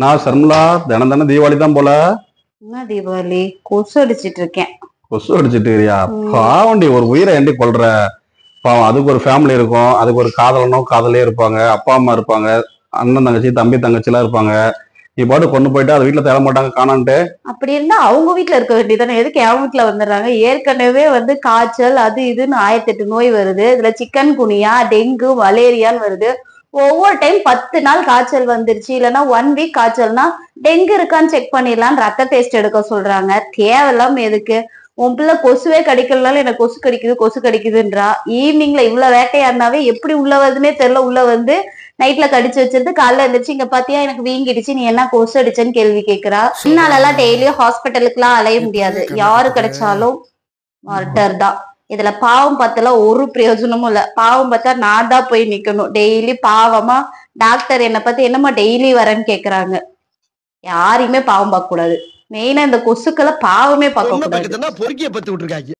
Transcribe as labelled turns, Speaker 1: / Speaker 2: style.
Speaker 1: நான் சர்மிளா, தினம் தினம் தீபாவளி தான் போல.
Speaker 2: என்ன தீபாவளி? கொசு அடிச்சிட்டு இருக்கேன்.
Speaker 1: கொசு அடிச்சிட்டு இருக்கியா?
Speaker 2: ம்.
Speaker 1: பாவண்டி, ஒரு உயிரை ஏண்டி கொல்ற? பாவம், அதுக்கு ஒரு ஃபேமிலி இருக்கும், அதுக்கு ஒரு காதலனோ காதலியே இருப்பாங்க, அப்பா அம்மா இருப்பாங்க, அண்ணன் தங்கச்சி தம்பி தங்கச்சி எல்லாம் இருப்பாங்க. நீ பாட்டு கொண்டு போயிட்டு அது வீட்டுல தேட மாட்டாங்க காணான்ட்டு.
Speaker 2: அப்படி இருந்தா அவங்க வீட்ல இருக்க வேண்டியதானே, எதுக்கு என் வீட்ல வந்துடுறாங்க? ஏற்கனவே வந்து காய்ச்சல் அது இதுன்னு 1008 நோய் வருது. இதுல சிக்கன் குனியா, டெங்கு, மலேரியான்னு வருது. ஒவ்வொரு டைம் 10 நாள் காய்ச்சல் வந்துருச்சு, இல்லைன்னா 1 வீக் காய்ச்சல்னா டெங்கு இருக்கான்னு செக் பண்ணிடலாம், ரத்த டெஸ்ட் எடுக்க சொல்றாங்க. தேவையில்லாம எதுக்கு? உன் பிள்ளை கொசுவே கடிக்கலனாலும் எனக்கு கொசு கடிக்குது கொசு கடிக்குதுன்றா. ஈவினிங்ல இவ்வளவு வேட்டையா இருந்தாவே எப்படி உள்ள வருதுன்னே தெரியல. உள்ள வந்து நைட்ல கடிச்சு வச்சிருந்து காலைல இருந்துச்சு, இங்க பாத்தியா எனக்கு வீங்கிடுச்சு, நீ என்ன கொசு அடிச்சேன்னு கேள்வி கேக்குறா. என்னாலலாம் டெய்லியும் ஹாஸ்பிட்டலுக்கு எல்லாம் அலைய முடியாது. யாரு கிடைச்சாலும் மர்டர் தான். இதுல பாவம் பார்த்தல ஒரு பிரயோஜனமும் இல்ல. பாவம் பார்த்தா நான் தான் போய் நிக்கணும் டெய்லி. பாவமா டாக்டர் என்ன பார்த்து என்னம்மா டெய்லி வரேன்னு கேக்குறாங்க. யாரையுமே பாவம் பார்க்க கூடாது. மெயினா இந்த கொசுக்களை பாவமே பார்க்க கூடாது.
Speaker 3: பொறுக்கிய பத்து விட்டுருக்காங்க.